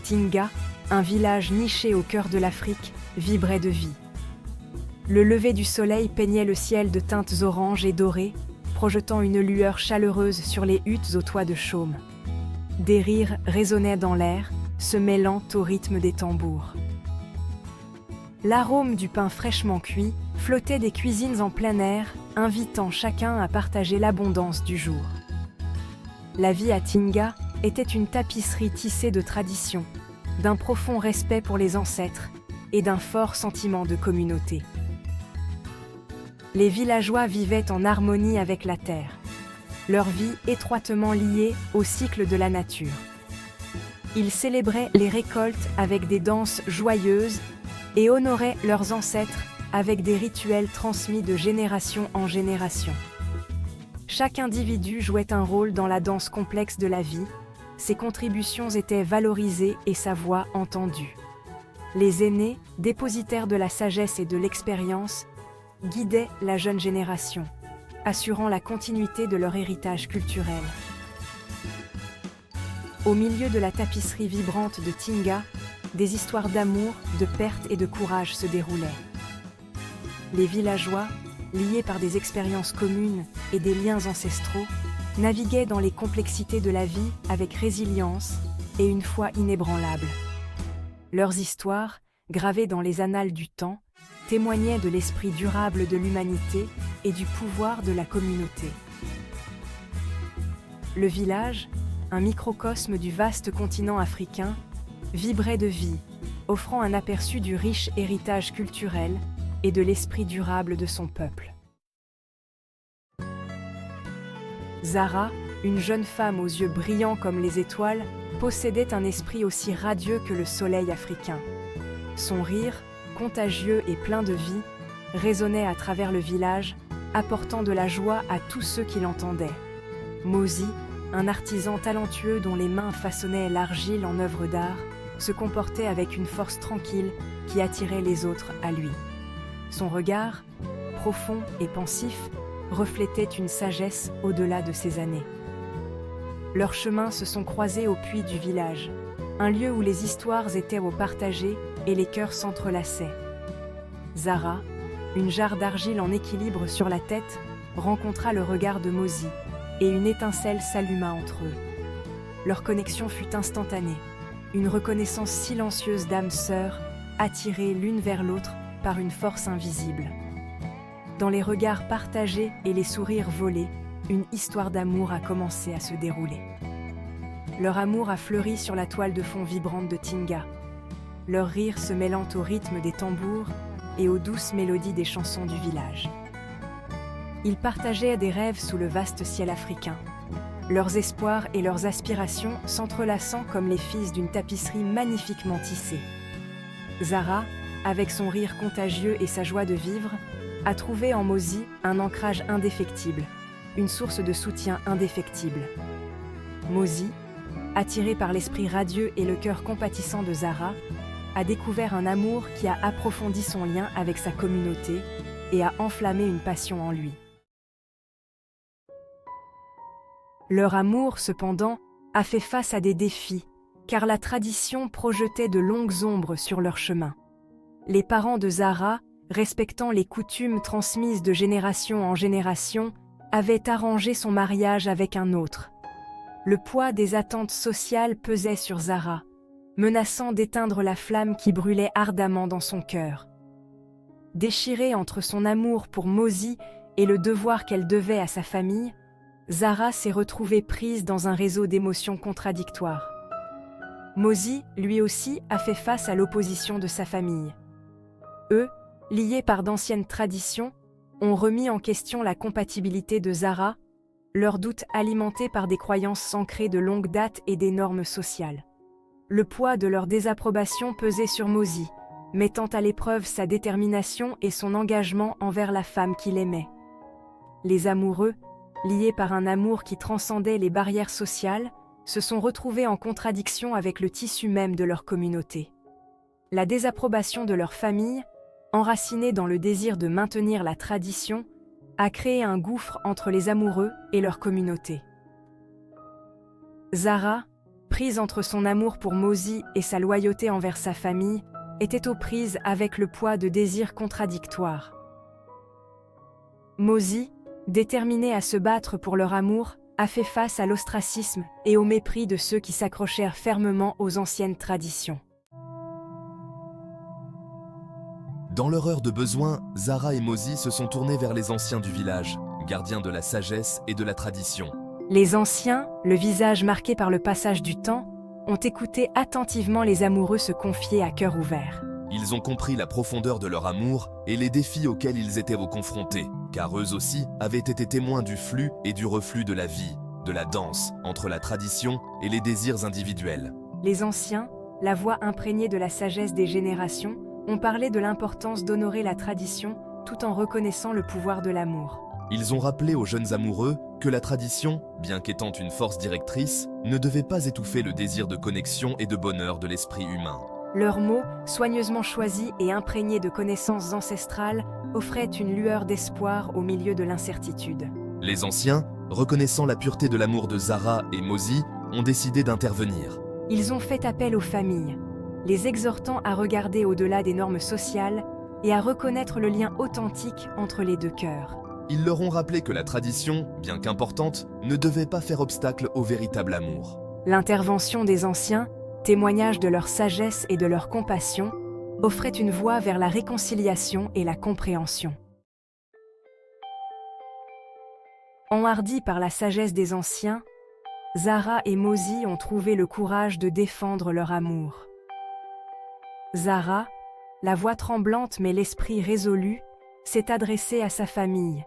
Tinga, un village niché au cœur de l'Afrique, vibrait de vie. Le lever du soleil peignait le ciel de teintes oranges et dorées, projetant une lueur chaleureuse sur les huttes aux toits de chaume. Des rires résonnaient dans l'air, se mêlant au rythme des tambours. L'arôme du pain fraîchement cuit flottait des cuisines en plein air, invitant chacun à partager l'abondance du jour. La vie à Tinga était une tapisserie tissée de traditions, d'un profond respect pour les ancêtres et d'un fort sentiment de communauté. Les villageois vivaient en harmonie avec la terre, leur vie étroitement liée au cycle de la nature. Ils célébraient les récoltes avec des danses joyeuses et honoraient leurs ancêtres avec des rituels transmis de génération en génération. Chaque individu jouait un rôle dans la danse complexe de la vie, ses contributions étaient valorisées et sa voix entendue. Les aînés, dépositaires de la sagesse et de l'expérience, guidaient la jeune génération, assurant la continuité de leur héritage culturel. Au milieu de la tapisserie vibrante de Tinga, des histoires d'amour, de perte et de courage se déroulaient. Les villageois, liés par des expériences communes et des liens ancestraux, naviguaient dans les complexités de la vie avec résilience et une foi inébranlable. Leurs histoires, gravées dans les annales du temps, témoignaient de l'esprit durable de l'humanité et du pouvoir de la communauté. Le village, un microcosme du vaste continent africain, vibrait de vie, offrant un aperçu du riche héritage culturel et de l'esprit durable de son peuple. Zara, une jeune femme aux yeux brillants comme les étoiles, possédait un esprit aussi radieux que le soleil africain. Son rire, contagieux et plein de vie, résonnait à travers le village, apportant de la joie à tous ceux qui l'entendaient. Mozi, un artisan talentueux dont les mains façonnaient l'argile en œuvre d'art, se comportait avec une force tranquille qui attirait les autres à lui. Son regard, profond et pensif, reflétait une sagesse au-delà de ses années. Leurs chemins se sont croisés au puits du village, un lieu où les histoires étaient au partagé et les cœurs s'entrelaçaient. Zara, une jarre d'argile en équilibre sur la tête, rencontra le regard de Mozi, et une étincelle s'alluma entre eux. Leur connexion fut instantanée, une reconnaissance silencieuse d'âmes sœurs, attirées l'une vers l'autre par une force invisible. Dans les regards partagés et les sourires volés, une histoire d'amour a commencé à se dérouler. Leur amour a fleuri sur la toile de fond vibrante de Tinga, leur rire se mêlant au rythme des tambours et aux douces mélodies des chansons du village. Ils partageaient des rêves sous le vaste ciel africain, leurs espoirs et leurs aspirations s'entrelaçant comme les fils d'une tapisserie magnifiquement tissée. Zara, avec son rire contagieux et sa joie de vivre, a trouvé en Mozi un ancrage indéfectible, une source de soutien indéfectible. Mozi, attiré par l'esprit radieux et le cœur compatissant de Zara, a découvert un amour qui a approfondi son lien avec sa communauté et a enflammé une passion en lui. Leur amour, cependant, a fait face à des défis, car la tradition projetait de longues ombres sur leur chemin. Les parents de Zara, respectant les coutumes transmises de génération en génération, avaient arrangé son mariage avec un autre. Le poids des attentes sociales pesait sur Zara, menaçant d'éteindre la flamme qui brûlait ardemment dans son cœur. Déchirée entre son amour pour Mozi et le devoir qu'elle devait à sa famille, Zara s'est retrouvée prise dans un réseau d'émotions contradictoires. Mozi, lui aussi, a fait face à l'opposition de sa famille. Eux, liés par d'anciennes traditions, ont remis en question la compatibilité de Zara, leurs doutes alimentés par des croyances ancrées de longue date et des normes sociales. Le poids de leur désapprobation pesait sur Mozi, mettant à l'épreuve sa détermination et son engagement envers la femme qu'il aimait. Les amoureux, liés par un amour qui transcendait les barrières sociales, se sont retrouvés en contradiction avec le tissu même de leur communauté. La désapprobation de leur famille, enracinée dans le désir de maintenir la tradition, a créé un gouffre entre les amoureux et leur communauté. Zara, prise entre son amour pour Mozi et sa loyauté envers sa famille, était aux prises avec le poids de désirs contradictoires. Mozi, déterminé à se battre pour leur amour, a fait face à l'ostracisme et au mépris de ceux qui s'accrochèrent fermement aux anciennes traditions. Dans leur heure de besoin, Zara et Mozi se sont tournés vers les anciens du village, gardiens de la sagesse et de la tradition. Les anciens, le visage marqué par le passage du temps, ont écouté attentivement les amoureux se confier à cœur ouvert. Ils ont compris la profondeur de leur amour et les défis auxquels ils étaient confrontés, car eux aussi avaient été témoins du flux et du reflux de la vie, de la danse, entre la tradition et les désirs individuels. Les anciens, la voix imprégnée de la sagesse des générations, ont parlé de l'importance d'honorer la tradition tout en reconnaissant le pouvoir de l'amour. Ils ont rappelé aux jeunes amoureux que la tradition, bien qu'étant une force directrice, ne devait pas étouffer le désir de connexion et de bonheur de l'esprit humain. Leurs mots, soigneusement choisis et imprégnés de connaissances ancestrales, offraient une lueur d'espoir au milieu de l'incertitude. Les anciens, reconnaissant la pureté de l'amour de Zara et Mozi, ont décidé d'intervenir. Ils ont fait appel aux familles, les exhortant à regarder au-delà des normes sociales et à reconnaître le lien authentique entre les deux cœurs. Ils leur ont rappelé que la tradition, bien qu'importante, ne devait pas faire obstacle au véritable amour. L'intervention des anciens, témoignage de leur sagesse et de leur compassion, offrait une voie vers la réconciliation et la compréhension. Enhardis par la sagesse des anciens, Zara et Mozi ont trouvé le courage de défendre leur amour. Zara, la voix tremblante mais l'esprit résolu, s'est adressée à sa famille,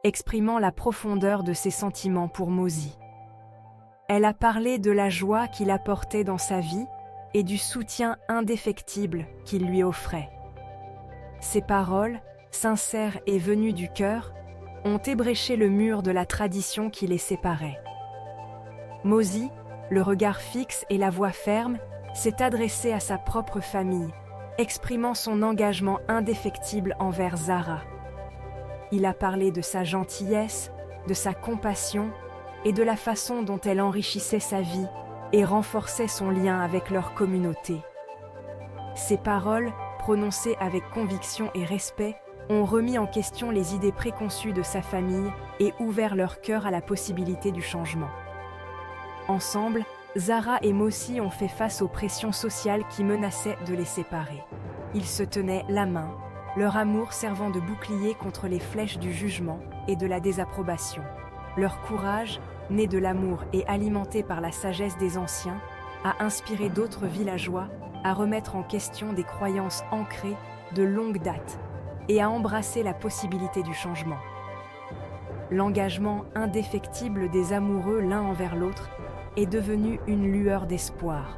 exprimant la profondeur de ses sentiments pour Mozi. Elle a parlé de la joie qu'il apportait dans sa vie et du soutien indéfectible qu'il lui offrait. Ces paroles, sincères et venues du cœur, ont ébréché le mur de la tradition qui les séparait. Mozi, le regard fixe et la voix ferme, s'est adressé à sa propre famille, exprimant son engagement indéfectible envers Zara. Il a parlé de sa gentillesse, de sa compassion et de la façon dont elle enrichissait sa vie et renforçait son lien avec leur communauté. Ces paroles, prononcées avec conviction et respect, ont remis en question les idées préconçues de sa famille et ouvert leur cœur à la possibilité du changement. Ensemble, Zara et Mozi ont fait face aux pressions sociales qui menaçaient de les séparer. Ils se tenaient la main, leur amour servant de bouclier contre les flèches du jugement et de la désapprobation. Leur courage, né de l'amour et alimenté par la sagesse des anciens, a inspiré d'autres villageois à remettre en question des croyances ancrées de longue date et à embrasser la possibilité du changement. L'engagement indéfectible des amoureux l'un envers l'autre est devenu une lueur d'espoir,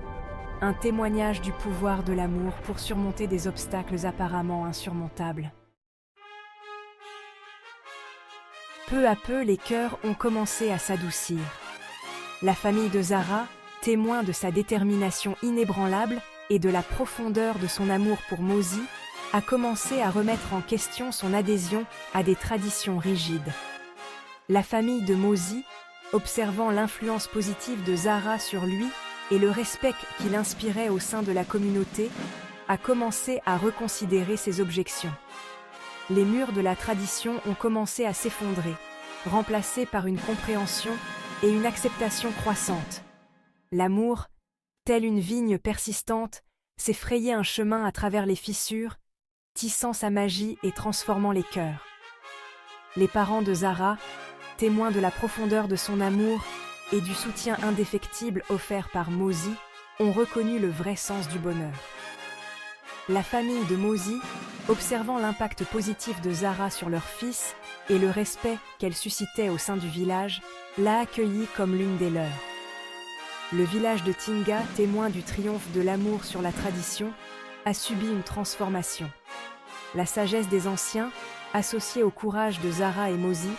un témoignage du pouvoir de l'amour pour surmonter des obstacles apparemment insurmontables. Peu à peu, les cœurs ont commencé à s'adoucir. La famille de Zara, témoin de sa détermination inébranlable et de la profondeur de son amour pour Mozi, a commencé à remettre en question son adhésion à des traditions rigides. La famille de Mozi, observant l'influence positive de Zara sur lui et le respect qu'il inspirait au sein de la communauté, a commencé à reconsidérer ses objections. Les murs de la tradition ont commencé à s'effondrer, remplacés par une compréhension et une acceptation croissante. L'amour, telle une vigne persistante, s'est frayé un chemin à travers les fissures, tissant sa magie et transformant les cœurs. Les parents de Zara, témoins de la profondeur de son amour et du soutien indéfectible offert par Mozi, ont reconnu le vrai sens du bonheur. La famille de Mozi, observant l'impact positif de Zara sur leur fils et le respect qu'elle suscitait au sein du village, l'a accueillie comme l'une des leurs. Le village de Tinga, témoin du triomphe de l'amour sur la tradition, a subi une transformation. La sagesse des anciens, associée au courage de Zara et Mozi,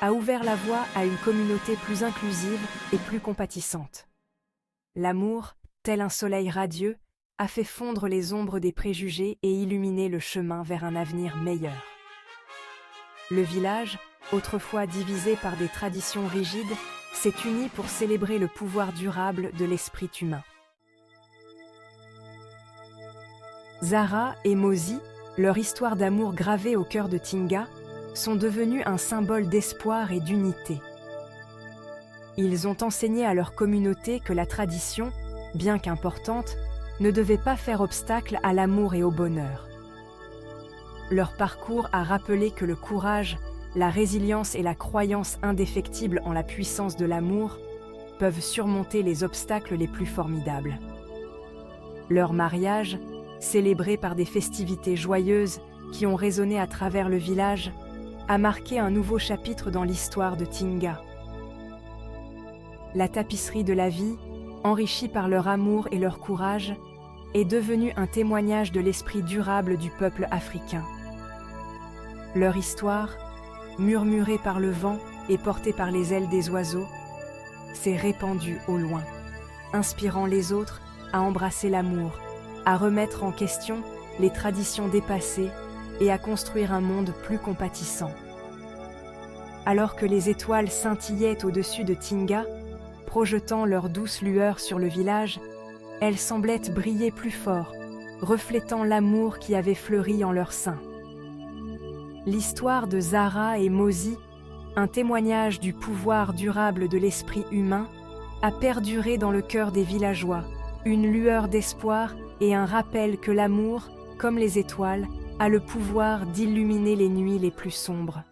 a ouvert la voie à une communauté plus inclusive et plus compatissante. L'amour, tel un soleil radieux, a fait fondre les ombres des préjugés et illuminer le chemin vers un avenir meilleur. Le village, autrefois divisé par des traditions rigides, s'est unie pour célébrer le pouvoir durable de l'esprit humain. Zara et Mozi, leur histoire d'amour gravée au cœur de Tinga, sont devenus un symbole d'espoir et d'unité. Ils ont enseigné à leur communauté que la tradition, bien qu'importante, ne devait pas faire obstacle à l'amour et au bonheur. Leur parcours a rappelé que le courage, la résilience et la croyance indéfectible en la puissance de l'amour peuvent surmonter les obstacles les plus formidables. Leur mariage, célébré par des festivités joyeuses qui ont résonné à travers le village, a marqué un nouveau chapitre dans l'histoire de Tinga. La tapisserie de la vie, enrichie par leur amour et leur courage, est devenue un témoignage de l'esprit durable du peuple africain. Leur histoire, murmurée par le vent et portée par les ailes des oiseaux, s'est répandue au loin, inspirant les autres à embrasser l'amour, à remettre en question les traditions dépassées et à construire un monde plus compatissant. Alors que les étoiles scintillaient au-dessus de Tinga, projetant leur douce lueur sur le village, elles semblaient briller plus fort, reflétant l'amour qui avait fleuri en leur sein. L'histoire de Zara et Mozi, un témoignage du pouvoir durable de l'esprit humain, a perduré dans le cœur des villageois, une lueur d'espoir et un rappel que l'amour, comme les étoiles, a le pouvoir d'illuminer les nuits les plus sombres.